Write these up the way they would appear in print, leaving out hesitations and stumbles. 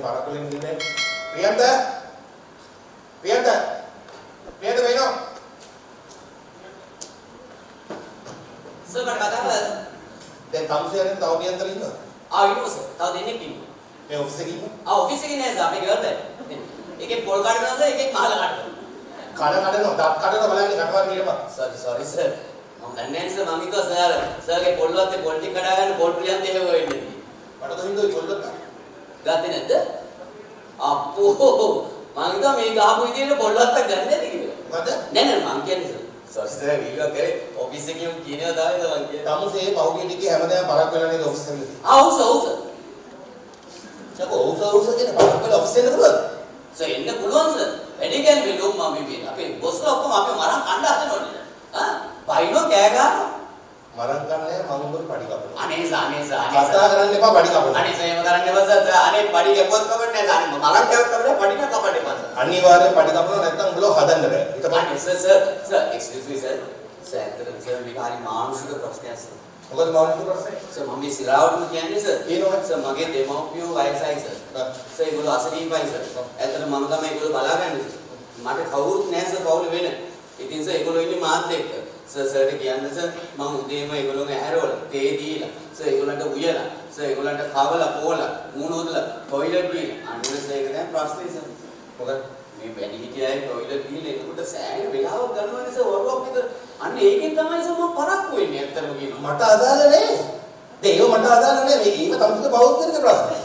පාරක් වලින් ඉන්නේ. ප්‍රියන්ත වෙනෝ. සර් මට කතා කරලා දැන් තමුසෙන් තව පියන්තර ඉන්නවා. ඉන්නවා සර්. තව දෙන්නෙක් ඉන්නවා. මේ ඔෆිස් එකේ ඉන්නවා. ඔෆිස් එකේ නෑ සර්. අපේ ගර්ල් බෑ. එකෙක් පොල් කඩනවා සර්, එකෙක් මහල කඩනවා. කඩනවා දත් කඩනවා බලන්නේ කටවල් කියනවා. Sorry sir. මම දන්නේ නැහැ සර්. මම හිතුවා සර්ගේ පොල්වත්තේ පොල් ටික කඩා ගන්න පොල් ප්‍රියන්ත එහෙම වෙන්නේ. මට කොහින්ද ඔය පොල්වත්ත? ගත්තේ නැද්ද? අප්පෝ මම හිතුවා මේ ගහපු විදිහට පොල්වත්තක් ගන්න නැති කියලා. මොකද? නෑ මම කියන්නේ සර් සර් වීඩියෝ කරේ ඔෆිස් එකේ කියනවා තමයි මම කියන්නේ. තමුසේ පහුගිය ටිකේ හැමදාම පරක් වෙලා නේද ඔෆිස් එකේ? ඔව් සර්. ඔව් සර් කියන පරක් වෙලා ඔෆිස් එකට පුළුවන්ද? සර් එන්න පුළුවන් සර්. වැඩි කියන්නේ ලොම් මම මේ අපේ බොස්ලා ඔක්කොම අපේ මරන් කණ්ඩ හදනවනේ. බයිනෝ කෑ ගන්නවා. මරන් ගන්නෑ මම උඹට පඩි කපනවා. අනේ කතා කරන්න එපා පඩි කපනවා. අනේ සේම කරන්න එපා සර්. අනේ පඩි කැපුවත් කවන්නේ නැහැ. අනේ මරන් කැපුවත් කවන්නේ පඩි කපන්න එපා සර්. අනිවාර්යෙන් පඩි කපනවා නැත්නම් උඹලව හදන්න බෑ. අනේ සර් එක්ස්කියුස් මී සර්. සර් ඇත්තටම සර් මේක හරි මානසික ප්‍රශ්නයක් සර්. මොකද මානසික ප්‍රශ්නේ? සර් මම මේ සිරාවටම කියන්නේ සර්. කියනවා සර් මගේ දෙමව්පියෝ වයසයි සර්. සර් ඒගොල්ලෝ අසනීපයි සර්. ඇත්තටම මම තමයි ඒගොල්ලෝ බලාගන්නේ සර්. මට කවුරුත් නැහැ සර් පවුලේ වෙන. ඉතින් සර් ඒගොල්ලෝ ඉන්නේ මාත් එක්ක. සර්ට කියන්නේ සර් මම උදේම ඒගොල්ලෝගේ ඇහැරවල තේ දීලා සර් ඒගොල්ලන්ට උයලා සර් ඒගොල්ලන්ට කවලා පොවලා මූණ හොදලා টয়ලට් ගිහලා අන්න ඒක දැන් ප්‍රශ්නේ සර්. මොකද මේ වැඩි හිටියයි টয়ලට් ගිහලා එතකොට සෑහෙන වෙලාවක් ගන්නවනේ සර් වරුවක් විතර. අන්න ඒකෙන් තමයි සර් මම පරක්කු වෙන්නේ ඇත්තටම කියනවා. මට අදාළ නෑ. ඒව මට අදාළ නෑ. මේක තමයි බෞද්ධික ප්‍රශ්නය.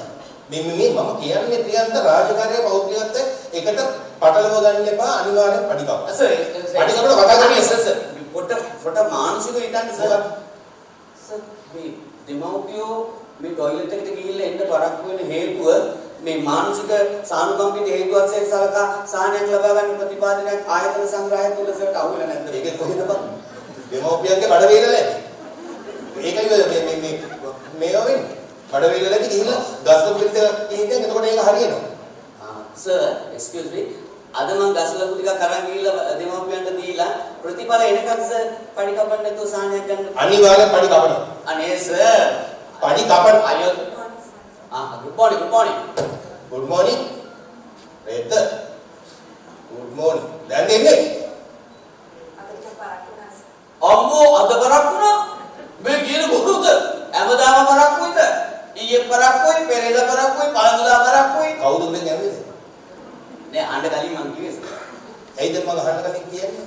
මේ මම කියන්නේ ප්‍රියන්ත රාජකාරිය බෞද්ධිකත් එකට පටලව ගන්න එපා අනිවාර්යෙන් පඩි කපන්න. සර් පඩි කපලා කතා කරන්නේ සර් පොට මානසිකව හිතන්න සර්. සර් මේ දෙමව්පියෝ මේ টয়ලට් එකට ගිහිල්ලා එන්න පරක්කු වෙන හේතුව මේ මානසික සානුකම්පිත හේතුවත් එක්ක සලකා සාහනයක් ලබා ගන්න ප්‍රතිපාදනයක් ආයතන සංග්‍රහය තුල සර් අහුවෙලා නැද්ද? ඒක කොහෙද බං? දෙමව්පියන්ගේ බඩ වේලලා. ඒකයි මේව වෙන්නේ. බඩ වේලලාදී ගිහිල්ලා ගස්ක පිටිට ගිහින් එතකොට ඒක හරියනවා. සර් එක්ස්කියුස් මී අද මම ගස්ලපු ටිකක් අරන් ගිහිල්ලා දෙමව්පියන්ට දීලා ප්‍රතිඵල එනකන් සර් පඩි කපන්න නැතුව සාහනයක් ගන්න. අනිවාර්යෙන් පඩි කපනවා. අනේ සර් පඩි කපන්න. අයියෝ good morning. Good morning. රේත. Good morning. දැන් එන්නේ. අම්මෝ අද කරක්ුණා. මේ කියන බොරුද? හැමදාම කරක්කුයිද? ඊයේ කරක්කුයි, පෙරේද කරක්කුයි, පළඳුදා කරක්කුයි. කවුද උනේ යන්නේ? නෑ අඬ කලින් මං කිව්වේ. ඇයිද මම අහන්න කලින් කියන්නේ?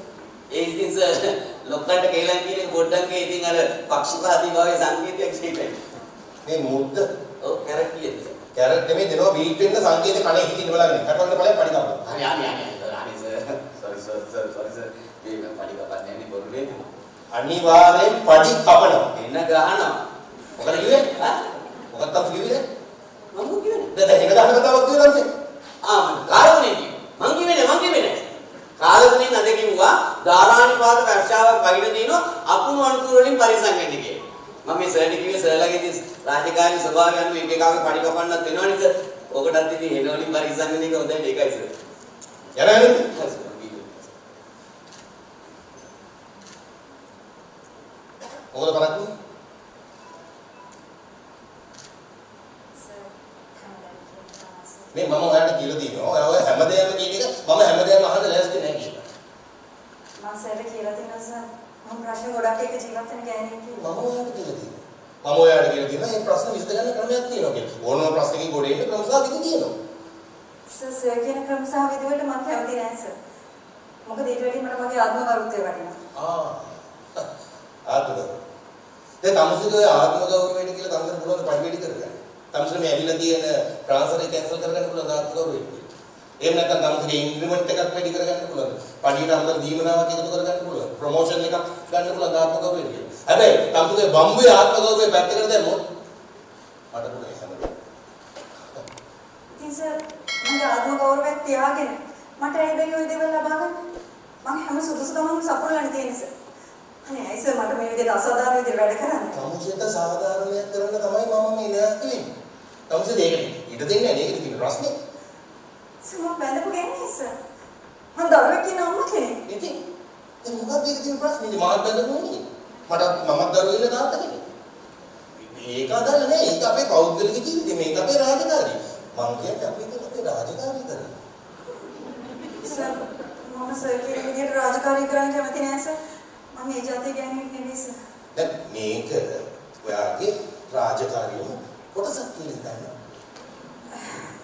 ඒ ඉතින් සර් ලොක්කට කියලා කියන්නේ පොඩ්ඩක් ඉතින් අර පක්ෂපාතී භාවයේ සංකේතයක් සිටියි. මේ මුද්ද ඔව් කැරට් කියන්නේ. කැරට් නෙමෙයි දෙනවා බීට් වෙන්න සංකේත කණේ හිටින්න බලන්න. කටවන්න බලන්න පඩි කපනවා. අනේ සර් sorry මේ පඩි කපන්නේ නැහැ බොරු නේද? අනිවාර්යෙන් පඩි කපනවා. එන්න ගහනවා. මොකද කිව්වේ? මොකක්ද තාම කිව්වේ? මම කිව්වේ. දැන් එන ගහන කතාවක් කියනවා නේද? කාලගුණේ මං කිව්වේ කාලගුණෙන් අද කිව්වා ධාරානිපාත වර්ෂාවක් වහින දිනෝ අකුණු අණුතු වලින් පරිසම් වෙන්න කියලා. මම මේ සර්ට කිව්වේ සර්ලාගේ රාජකාරී ස්වභාවය අනුව එක එකාගේ පඩි කපන්නත් වෙනවනේ සර්. ඔකටත් ඉතින් හෙන වලින් පරිසම් වෙන එක හොඳයි ඒකයි සර්. යනවනේ. මොකද කරන්නේ? මේ මම ඔයාලට කියලා දිනවා. ඔය හැමදේම කියන එක මම හැමදේම අහන්න ලෑස්ති නැහැ කියලා. මම සර්ට කියලා තියෙනවා සර්. මම ප්‍රශ්න ගොඩක් එක ජීවත් වෙන ගෑණියෙක් කියලා. මම ඔයාලට කියලා දිනවා. මම ඔයාලට කියලා දිනවා මේ ප්‍රශ්න විසඳගන්න ක්‍රමයක් තියෙනවා කියලා. ඕනම ප්‍රශ්නකින් ගොඩ එන්න ක්‍රම සහ විදි තියෙනවා. සර් කියන ක්‍රම සහ විදි වලට මම කැමති නැහැ සර්. මොකද ඊට වැඩි මට මගේ ආත්ම ගෞරවය වටිනවා. ආත්ම දැන් තමසුගේ ආත්ම ගෞරවයට කියලා තමසට පුළුවන් පරිවැඩි කරගන්න. තමසට මේ ඇවිල්ලා තියෙන ට්‍රාන්ස්ෆර් එක කැන්සල් කරගන්න පුළුවන් ආත්ම ගෞරවයට. එහෙම නැත්නම් තමසගේ ඉන්ක්‍රිමන්ට් එකක් වැඩි කරගන්න පුළුවන්. පඩියට අමතර දීමනාවක් එකතු කරගන්න පුළුවන්. ප්‍රොමෝෂන් එකක් ගන්න පුළුවන් ආත්ම ගෞරවයට කියලා. හැබැයි තමසගේ බම්බුවේ ආත්ම ගෞරවය පැත්තකට දැම්මොත් මට පුළුවන් හැමදේම. ඉතින් සර් මගේ ආත්ම ගෞරවය තියාගෙන මට ඇයි ඔය දේවල් ලබා ගන්න? මම හැම සුදුසුකමම සපුරලානේ තියෙන්නේ සර්. අනේ ඇයි සර් මට මේ විදිහට අසාධාරණ විදිහට වැඩ කරන්නේ? තමුසෙට සාධාරණයක් කරන්න තමයි මම මේ නැස්ති වෙන්නේ. තමුසෙට ඒකට ඉඩ දෙන්නේ නැහැ. ඒකද තියෙන ප්‍රශ්නේ. සර් මම බැලපු ගන්නේ සර්. මම දරුවෙක් කියන අම්මා කෙනෙක්. ඉතින් ඒ මොකක්ද ඒකේ තියෙන ප්‍රශ්නේ? ඉතින් මාත් බැලුවනේ. මමත් දරුවෙක් තාත්තා කෙනෙක්. මේක අදාළ නැහැ. ඒක අපේ පෞද්ගලික ජීවිතේ. මේක අපේ රාජකාරිය. මං කියන්නේ අපි ඉතින් රාජකාරී කරනවා. සර් මම සර් කියන විදිහට රාජකාරී කරන්න කැමති නෑ සර්. මම ඒ જાතිය ගෑණියෙක් නෙවෙයි සර්. දැන් මේක ඔයාගේ රාජකාරියම කොටසක් කියලා හිතන්න.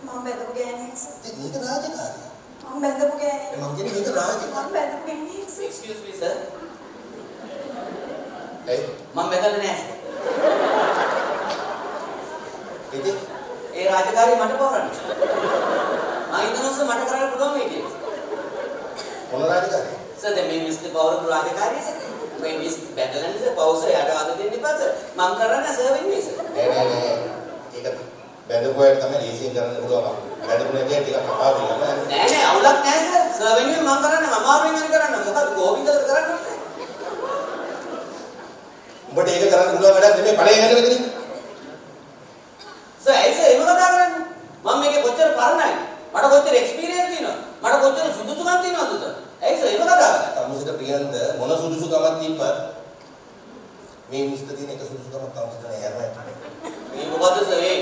මම බැඳපු ගෑණියෙක් සර්. ඉතින් මේක රාජකාරිය. මම බැඳපු ගෑණියෙක්. මං කියන්නේ මේක රාජකාරිය. මම බැඳපු ගෑණියෙක් සර්. Excuse me sir. ඒ මම බැඳලා නෑ sir. ඉතින් ඒ රාජකාරිය මට පවරන්න. මම ඉන්නොත් මට කරන්න පුළුවන් මේ කියන්නේ. මොන රාජකාරිය? සර් දැන් මේ මිස්ටර් පවරපු රාජකාරිය සර්. මේ මිස් බැඳලානේ සර් පවුස යට අද දෙන්න එපා සර්. මම කරන්නේ සර් වෙන්නේ සර්. නෑ. ඒක බැඳපුවාට තමයි ලීසින් කරන්න පුළුවන්. බැඳපු නැති ටිකක් අපාරු වෙනවා. නෑ අවුලක් නෑ සර්. සර් වෙනුවෙන් මම කරන්නේ අමාරුවෙන් හරි කරන්න. මොකද ගෝවින්දට කරන්න ඕනේ. උඹට ඒක කරන්න පුළුවන් වැඩක් නෙමෙයි පළේ යන්න වෙන්නේ. සර් ඇයි සර් එහෙම කතා කරන්නේ? මම මේකේ කොච්චර පරණයි. මට කොච්චර එක්ස්පීරියන්ස් තියෙනවද? මට කොච්චර සුදුසුකම් තියෙනවද සර්? ඇයි සර් එහෙම කතා කරන්නේ? තමුසෙට ප්‍රියන්ද මොන සුදුසුකමක් තිබ්බත් මේ මිස්ටර් දින එක සුදුසුකමක් තමුසෙට නෑ හැරෙන්නේ. මේ මොකද්ද සර් ඒ?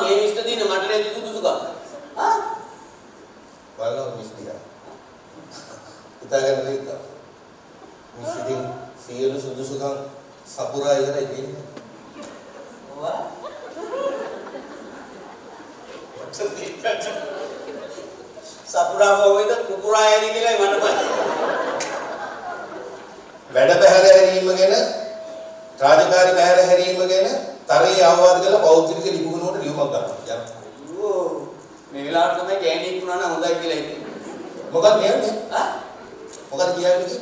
මේ මිස්ටර් දින මට නෑ සුදුසුකම්. බලන්න මිස්ටර්. හිතාගන්න දෙයක්. මිස්ටර් දින සියලු සුදුසුකම් සපුරා ඉවරයි කියන්නේ. ඔවා සපුරා මොකද කුකුරා යන්නේ කියලා මට බය. වැඩ පැහැර හැරීම ගැන රාජකාරී පැහැර හැරීම ගැන තරයේ අවවාද කළ පෞද්ගලික ලිපිගුණවලට ලියුමක් ගන්නවා. ඕ මේ වෙලාවට තමයි ගෑණියෙක් වුණා නම් හොඳයි කියලා හිතේ. මොකක්ද කියන්නේ? මොකක්ද කියන්නේ?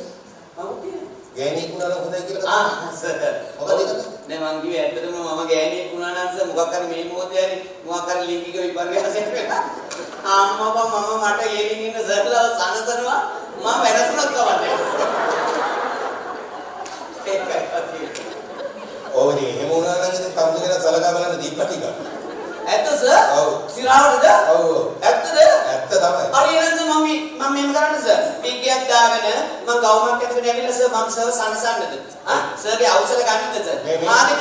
මම කියන්නේ ගෑණියෙක් වුණා නම් හොඳයි කියලා සර්. මොකද ඒක? නෑ මං කිව්වේ ඇත්තටම මම ගෑණියෙක් වුණා නම් සර් මොකක් හරි මේ මොහොතේ හරි මොකක් හරි ලිංගික විපර්යාසයක් වෙලා අම්මා මම මට ඊලින් ඉන්න සර්ලව සනසනවා මම වෙනසුණක් කවන්නේ. ඒකයි අතියි. ඕනේ එහෙම වුණා නම් ඉතින් තමුසෙට සලකා බලන්න දීප්පා ටික. ඇත්ත සර්? ඔව්. සිරාවටද? ඔව්. ඇත්තද? ඇත්ත තමයි. හරි එහෙනම් මම මෙහෙම කරන්න සර්. පීකියක් දාගෙන මම ගවුමක් ඇතුලේ ඇවිල්ලා සර් මම සර් සනසන්නද? සර්ගේ අවසර ගන්නද සර්? හාදි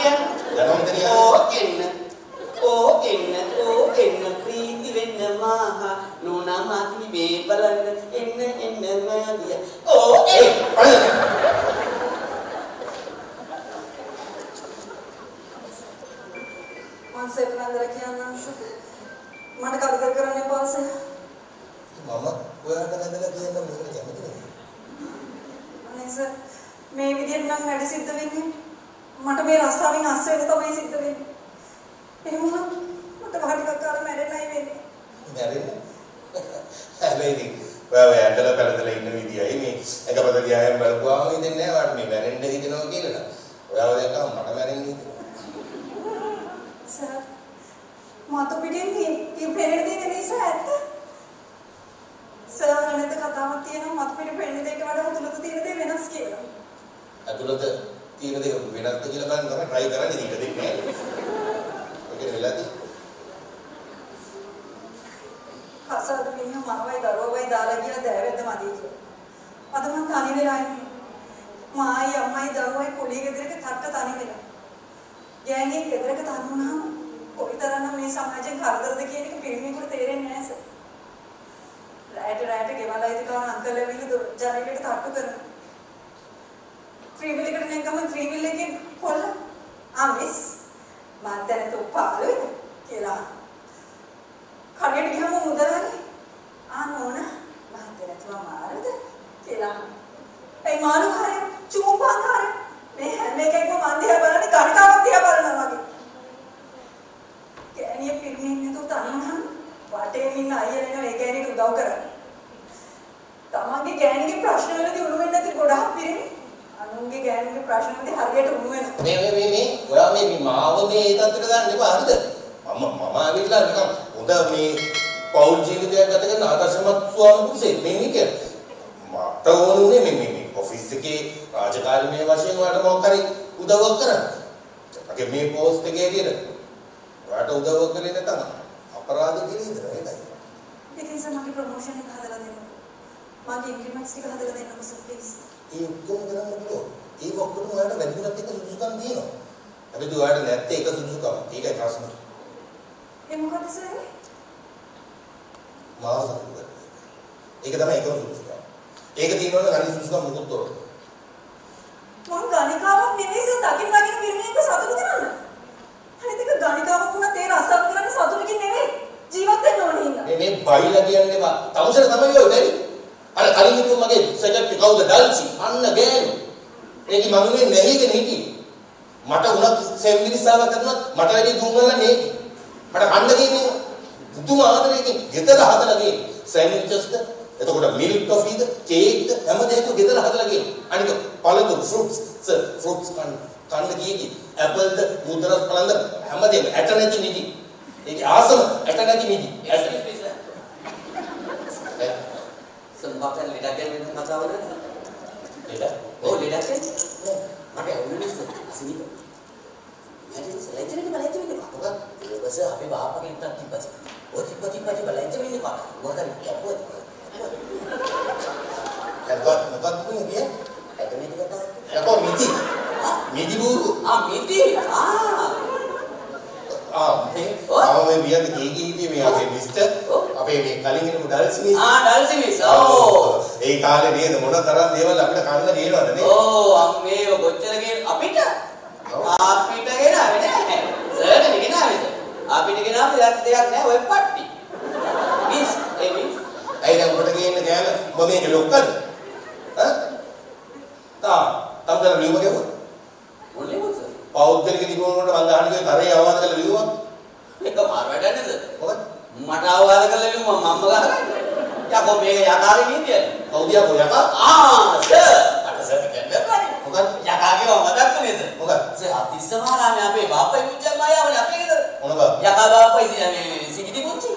කියන්නේ. ජනමන්ත්‍රිය. ඕ එන්න ප්‍රීති වෙන්න මාහා නෝනාමාත්මි මේ බලන්න එන්න මාදිය. මම සර් නන්දර කියන්නම් සර්. මට කරදර කරන්න එපා සර්. මම ඔයාලට නැදලා කියන්න මොකද කැමති නෑ. අනේ සර් මේ විදිහට නම් වැඩ සිද්ධ වෙන්නේ. මට මේ රස්සාවෙන් අස් වෙන්න තමයි සිද්ධ වෙන්නේ. එහෙම වුණොත් මට වහඩියක් කාලා මැරෙන්නයි වෙන්නේ. මැරෙන්නේ? හැබැයි ඔයාව ඇඳලා පැලදලා ඉන්න විදියයි මේ එකපද ගියාම බලපුවාම ඉතින් නෑ වාට මේ මැරෙන්න හිතෙනවා කියලා නේද? ඔයාව දැක්කම මට මැරෙන්න හිතෙනවා. සර් මාතු පිටින් පෙරේද දෙන්නේ සර් ඇත්ත? සර් අනන්ත කතාවක් තියෙනවා මාතු පිටින් පෙරේද දෙයක වඩා අතුලත තියෙන දේ වෙනස් කියලා. අතුලත තියෙන දේ වෙනස්ද කියලා බලන්න තමයි try කරන්නේ ඊට දෙන්නේ නෑ. ඒක වෙලාදී කසාද මිනිහ මාවයි දරුවවයි දාලා කියලා දෑවැද්ද මදි කියලා. අද මං තනි වෙලා ඉන්නේ. මායි අම්මයි දරුවයි පොඩි ගෙදරක තට්ට තනි වෙලා. ගෑණියෙක් ගෙදරක තනි වුණාම කොයිතරම්නම් මේ සමාජයෙන් කරදරද කියන එක පිරිමියෙකුට තේරෙන්නේ නැහැ සර්. රැට ගෙවලා ඉද ගන්න අංකල් ඇවිල්ලා ජනේලෙට තට්ටු කරනවා. ත්‍රිවිල් එකට නැගම ත්‍රිවිල් එකේ කොල්ල මිස් මම දැන් තෝපාලුයි කියලා. කඩේට ගියාම මුදලානේ නෝන මම දැන් මාරුද කියලා. ඒ මානුකාරය චූපාකාරය මේ හැම එකකම මන් දිහා බලන්නේ කණකාවක් දිහා බලනවා වගේ. ගෑණිය පිරිමින් නේද තනනම් වටේ ඉන්න අයියා නේද මේ ගෑණියට උදව් කරන්නේ. තමන්ගේ ගෑණිගේ ප්‍රශ්න වලදී උණු වෙන්නේ නැති ගොඩාක් පිරිමි. අනුන්ගේ ගෑණිගේ ප්‍රශ්න වලදී හරියට උණු වෙනවා. මේ ඔයා මේ මාව මේ තත්ත්වයට දාන්න එපා හරිද? මම ආවිල්ලා නිකන් හොඳ මේ පෞල් ජීවිතයක් ගත කරන ආදර්ශමත් ස්වාමි පුරුෂයෙක් මේ කියන්නේ. මට ඕනුනේ මේ ඔෆිස් එකේ රාජකාරීමය වශයෙන් ඔයාලට මොකක් හරි උදව්වක් කරන්න. අපේ මේ පෝස්ට් එකේ ඇරියට ඔයාලට උදව්වක් කළේ නැතනම් අපරාධ කිරීමද ඒකයි. ඉතින් සර් මගේ ප්‍රොමෝෂන් එක හදලා දෙන්න. මගේ ඉන්ක්‍රිමන්ට්ස් ටික හදලා දෙන්නකෝ සර් ප්ලීස්. ඒ ඔක්කොම කරන්න පුළුවන්. ඒ ඔක්කොම ඔයාලට වැඩිපුරත් එක සුදුසුකම් තියෙනවා. හැබැයි ඔයාලට නැත්තේ එක සුදුසුකම. ඒකයි ප්‍රශ්නේ. ඒ මොකද සර්? මාව සතුටු කරගන්න. ඒක තමයි ඒකම සුදුසුකම. ඒක තියෙනවනේ අනිත් සුදුසුකම් මොකොත් තෝරන. මං ගණිකාවක් නෙමෙයි සර් දකින්න වගේ පිරිමියෙක්ව සතුටු කරන්න. අනිත් එක ගණිකාවක් වුණත් ඒ රසාව කරන්නේ සතුටකින් නෙමෙයි. ජීවත් වෙන්න ඕනේ හින්දා. මේ බයිලා කියන්නේ බා. තමුසෙර තමයි ඔය බැරි. අර කලින් කිව්ව මගේ සෙකට්‍රි කවුද ඩල්සි. අන්න ගෑනු. ඒකි මනුනේ නැහිගෙන හිටියේ. මට උනත් සෙමිනිස්සාව කරනවත් මට වැඩි දුන්නලා නේ. මට කන්න දෙන්නේ පුදුම ආදරයකින් ගෙදර හදලා ගියේ. සෑන්ඩ්විච්ස්ද එතකොට මිල්ක් කොෆීද කේක්ද හැමදේම ගෙදර හදලා ගියේ. අනික පළතුරු ෆෘට්ස් ෆෘට්ස් කන්න ගියේ. ඇපල්ද මුද්‍රස් පළඳ හැමදේම ඇට නැති නිදි. ඒක ආසම ඇට නැති නිදි. සම්බකල් ලෙඩක් ගැන කතාව නේද? ලෙඩ? ඔව් ලෙඩක් ගැන. මට ඇහුනේ අසිනික. මට ලැජ්ජ වෙන්නේ කොහොමද? ඒකස අපේ බාප්පගේ ඉන්නත් තිබ්බස. ඔය තිබ්බ ලැජ්ජ වෙන්නේ කොහොමද? මොකද කැපුවත්. මොකක්ද කියන්නේ? ඇතනේ කතාව. යකෝ මිදි. මිදි බූරු. මිදි. මේ වියත් කීකී මේ අපේ මිස්ටර් අපේ මේ කලින් ඉන්නු ඩල්සි මිස්. Dulcie miss. ඔව්. ඒ කාලේ නේද මොන තරම් දේවල් අපිට කන්න දේනවද නේ? ඔව් අම්මේ ඔය කොච්චර අපිට ගෙනාවේ නෑ. සර්ට ගෙනාවේ සර්. අපිට ගෙනාවේ දෙයක් නෑ ඔය පට්ටි. Miss miss. ඇයි දැන් උඹට ගේන්න ගෑන මම මේක ලොක්කද? තමතර ලියුම ගෙවුවා. මොන ලියුමද සර්? පෞද්ගලික දිනුවනට මම ගහන්න ගියේ තරේ අවවාද කරලා ලියුවා. ඒක මාර වැඩ නේද? මොකද? මට අවවාද කරලා ලියුවා මම්ම ගහලා. යකෝ මේක යකාගේ නීතියද? කවුද යකෝ යකා? සර්. අට සර් කියන්නේ මොකද? යකාගේ මතක් නේ සර්. මොකද? සර් අතිස්සමාරාමේ අපේ බාප්පයි මුජ්ජන් මායාවනේ අපේ ගෙදර. මොන බා? යකා බාප්පයි මේ සිගිදි පුංචි.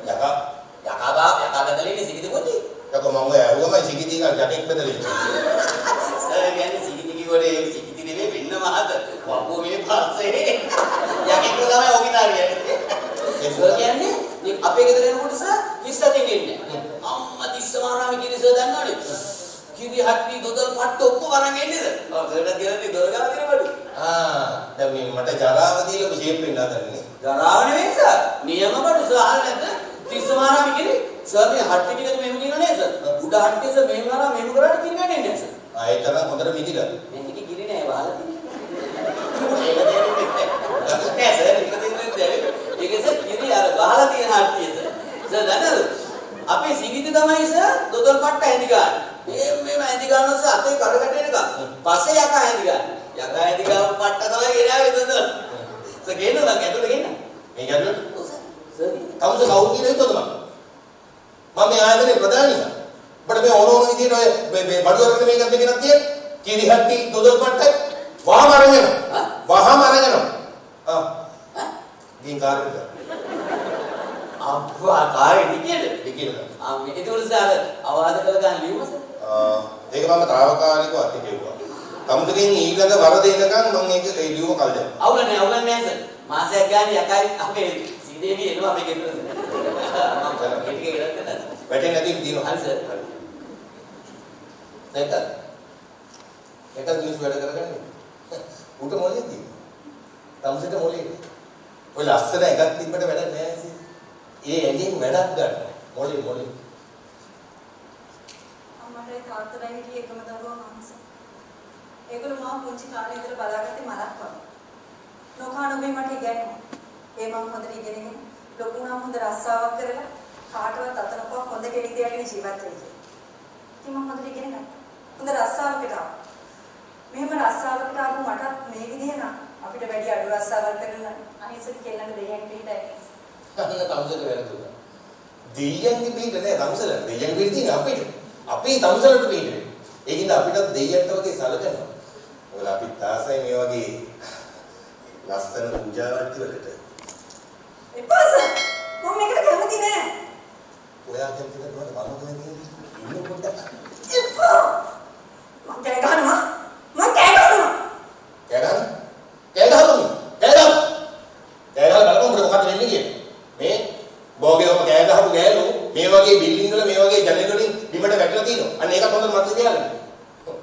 යකා බදලේ සිගිදි පුංචි. යකෝ මම ඔය ඇහුවම සිගිදි යකෙක් බදලේ. සර් කියන්නේ සිගිදි කිව්වනේ සිගිදි නෙමෙයි වෙන්න මහත. වපුව මේ පස්සේ යකෙක් තමයි ඔකිනාරිය. සර් කියන්නේ මේ අපේ ගෙදර එනකොට සර් ඉස්සතින් ඉන්නේ. අම්මා තිස්සමාරාමේ කිරි සර් දන්නවනේ. කිරි හට්ටි දොදල් පට්ට ඔක්කොම අරන් එන්නේ සර්. සර්ට කියන්නේ දොර ගාව දිනවලු. දැන් මේ මට ජරාව දීලා ෂේප් වෙන්න හදන්නේ. ජරාව නෙවෙයි සර්. නියම බඩු සර් අහලා නැද්ද? තිස්සමාරාමේ කිරි සර් මේ හට්ටි ටිකද මෙහෙම දිනන නේද සර්? උඩ හට්ටි සර් මෙහෙම කරා මෙහෙම කරාට කිරි වැටෙන්නේ සර්. ඒ තරම් හොඳට මිදිලා. මේක කිරි නෑ වහලා තියෙන්නේ. ඒක දෙන්නේ නෑ සර් ඒක දෙන්නේ ඒක සර් කිරි අර වහලා තියෙන හට්ටිය සර්. සර් දන්නවද? අපේ සිගිති තමයි සර් දොදල් පට්ට ඇඳි ගන්න. මේ ඇඳි ගන්නවා සර් අතේ කඩකට එනකම්. පස්සේ යකා ඇඳි ගන්න. යකා ඇඳි ගාව පට්ට තමයි ගෙනාවේ දොදල්. සර් ගේනවා නම් ඇතුළට ගේන්න. මේ ගැටලුව? ඔව් සර්. සර් කවුද කවුරු කියලා හිතුවද මම? මම මේ ආයතනයේ ප්‍රධානියා. අපිට මේ ඕන විදිහට ඔය මේ බඩු වර්ග මේකත් මේකක් තියෙන්නේ. කිරි හට්ටි දොදල් පට්ටයි වහම අරගෙන. වහම අරගෙන. ගින් කාර්යද? අප්පා කාර්යෙ නිකේද? දෙකේද? මේක ඒකවල සර් අවවාද කළ ගන්න ලියුමස. ඒක මම తాවකාලිකව අතිපෙව්වා. තමුදකින් ඊළඟ වරද එනකන් මම ඒක ඒ ලියුම කල් දැම්මා. අවුල නෑ සර්. මාසයක් ගානේ යකයි අපේ සීදේවි එනවා අපේ ගෙදර. මම ඒක ගෙදරට නෑ. වැටෙන්නේ නැති දිනවා. හරි සර්. ඒකත් නිවුස් වැඩ කරගන්නේ. උට මොලේ තියෙන්නේ. තමුසෙට මොලේ. ඔය ලස්සන එකක් තිබ්බට වැඩක් නෑ ඇසි. ඒ ඇඟෙන් වැඩක් ගන්න. මොලේ. අම්මටයි තාත්තටයි හිටියේ එකම දරුවා මංස. ඒගොල්ලෝ මම පුංචි කාලේ ඉඳලා බලාගත්තේ මලක් වගේ. නොකනොබේ මට ඉගෙනුවා. ඒ මම හොඳට ඉගෙනගෙන ලොකු නම් හොඳ රස්සාවක් කරලා කාටවත් අතනපුවක් හොඳ කෙනෙක් තියාගෙන ජීවත් වෙයි. ඉතින් මම හොඳට ඉගෙන ගත්තා. හොඳ රස්සාවකට ආවා. මෙහෙම රස්සාවකට ආපු මටත් මේ විදිහ නම් අපිට වැඩි අඩු රස්සාවක් කරන අනිසත් කෙල්ලන්ට දෙයයන් පිටයි. අන්න තමුසෙට වැරදුනා. දෙයයන්ගේ පිට නෑ තමුසෙල. දෙයයන් පිට තියෙන අපිට. අපි තමුසෙලට පිට. ඒකින්ද අපිට දෙයයන්ට වගේ සැලකනවා. මොකද අපි තාසයි මේ වගේ ලස්සන පූජාවන්ති වලට. එපාස මම මේකට කැමති නෑ. ඔයා කැමති නැත්නම් මම කැමති ඉන්න පොඩ්ඩක්. එපා. මම කෑ ගන්නවා. කෑ ගහලා බලපන් මොකද වෙන්නේ කියන්නේ. මේ බෝගේ ඔබ කෑ ගහපු ගෑනු මේ වගේ බිල්ඩින් වල මේ වගේ ජනෙල් වලින් බිමට වැටලා තියෙනවා. අන්න ඒකත් හොඳට මතක තියාගන්න.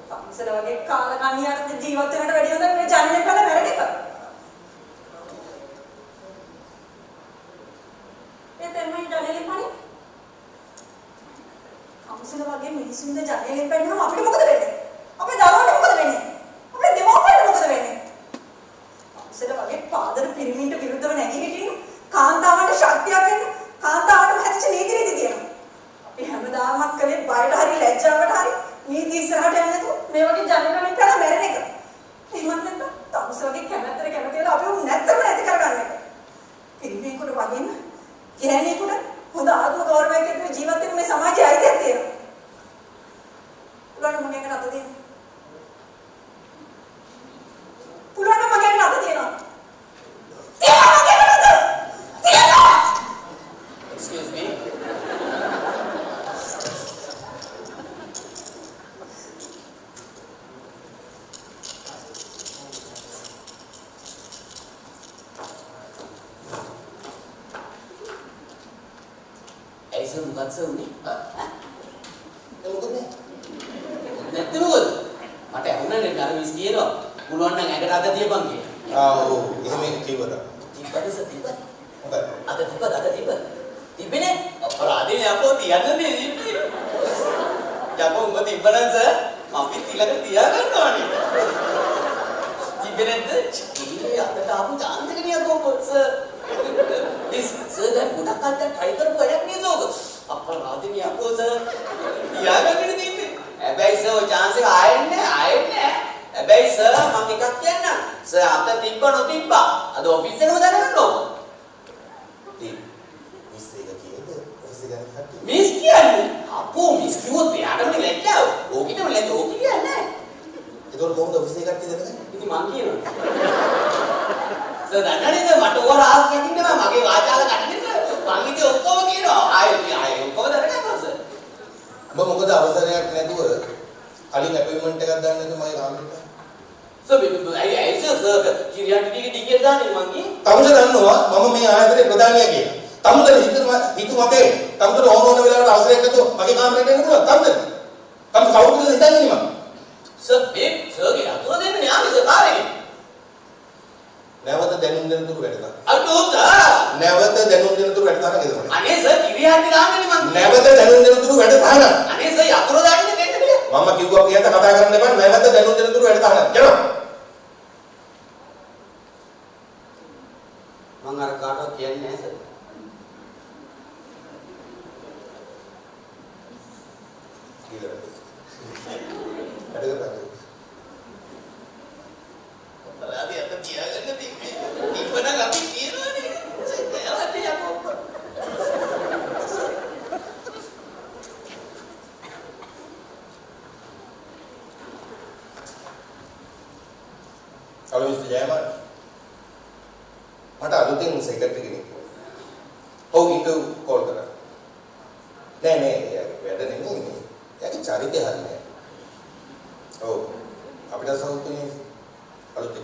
තම්සල වගේ කාල කන්නියට ජීවත් වෙනට වැඩිය හොඳ මේ ජනෙල් එක වැරදි එක. තමයි ජනේලෙන් පණි. කවුසල වගේ මිනිස්සුන්ද ජනේලෙන් පණිනම අපිට මොකද වෙන්නේ? අපේ දරුවන්ට මොකද වෙන්නේ? අපේ දෙමව්පියන්ට මොකද වෙන්නේ? කවුසල වගේ පාදර පිරිමින්ට විරුද්ධව නැගී හිටිනු කාන්තාවන්ට ශක්තියක් වෙන්න කාන්තාවන්ට හැදිච්ච නීති රීති තියෙනවා. අපි හැමදාමත් කලේ බයට හරි ලැජ්ජාවට හරි නීති ඉස්සරහට යන්නේ නැතුව මේ වගේ ජනගණන් කරලා මැරෙන එක. එහෙමත් නැත්නම් තමුසලගේ කැමැත්තට කැමැතිලා අපි උන් නැත්තම නැති කරගන්න එක. පිරිමියෙකුට වගේම ගෑණියෙකුට හොඳ ආත්ම ගෞරවයක් ඇතිව ජීවත් වෙන්න මේ සමාජයේ අයිතියක් තියෙනවා. පුළුවන් මගෙන් අත දෙන්න. පුළුවන් මගෙන් අත දෙන්න. Excuse me. Aisyah bukan seuni. මොකද නේ? නැත්නම් මොකද? මට ඇහුණානේ අර මිස් කියනවා. පුළුවන් නම් ඇඟට අත තියපන් කියලා. ඔව් එහෙම කිව්වද? තිබ්බද සතිබ්බ? මොකද? අත තිබ්බ. තිබ්බනේ. අපරාධේ යකෝ තියන්නේ ඉන්නේ. යකෝ උඹ තිබ්බනම් සර් අපි ඊළඟට තියාගන්නවානේ. තිබ්බේ නැද්ද? ඉතින් අතට ආපු chance එක නියකෝ සර්. This sir දැන් ගොඩක් කල්ට try කරපු වැඩක් නේද ඔක? අපරාධේ යකෝ සර්. තියාගන්න දෙන්නේ. හැබැයි සර් ඔය chance එක ආයෙන්නේ. හැබැයි සර් මම එකක් කියන්නම්. සර් අත තිබ්බ නොතිබ්බා. අද ඔෆිස් එකම දැනගන්න ඕක. මිස් කියන්නේ අපෝ මිස් කිව්වොත් එයාටම ලැජ්ජාව. ඕකිටම ලැජ්ජා. ඕක කියන්නේ නැහැ. ඒතකොට කොහොමද ඔෆිස් එකේ කට්ටිය දැනගන්නේ? ඉතින් මං කියනවා. සර් දන්නවද මට ඕවා රාස් නැගින්න බෑ. මගේ වාචාල කට්ටියට මං ඉතින් ඔක්කොම කියනවා. ආයෙ ඔක්කොම දැනගන්නවා සර්. ඔබ මොකද අවසරයක් නැතුව කලින් අපොයින්ට්මන්ට් එකක් දාන්න නැතුව මගේ කාමරේට? සර් ඇයි සර් කිරියාටිගේ ටිකට් දාන්නේ මං කියේ? තමුස දන්නවා මම මේ ආයතනයේ ප්‍රධානියා කියලා. තමුසල හිතු මතේ තමුසල ඕන වෙලාවට අවසරයක් නැතුව මගේ කාමරේට එන්න පුළුවන්. තමුස කවුරුද හිතන්නේ මම? සර් සර්ගේ අතෝ දෙන්නේ යාමේ සර් කාරේ. නැවත දැනුම් දෙන තුරු වැඩ කරා. අතෝ සර්. නැවත දැනුම් දෙන තුරු වැඩ කරා නේද මම? අනේ සර් කිරියාටි දාන්නේ මං. නැවත දැනුම් දෙන තුරු වැඩ කරා. අනේ සර් අතෝ දාන්නේ දෙන්න බෑ. මම කිව්වා කියන්න කතා කරන්න එපා. නැවත දැනුම් දෙන තුරු වැඩ කරා. යනවා. මං අර කාටවත් කියන්නේ නැහැ සර්. Kalau Mr. Jayaman, මට අලුතෙන් සෙක්‍රටරි කෙනෙක් ඔව් ඉන්ටර්වයුව කෝල් කරා. නෑ වැඩ නෙමෙයි. එයාගේ චරිතය හරි නෑ. ඔව් අපිට සෞඛ්‍යනේ අලුතෙන්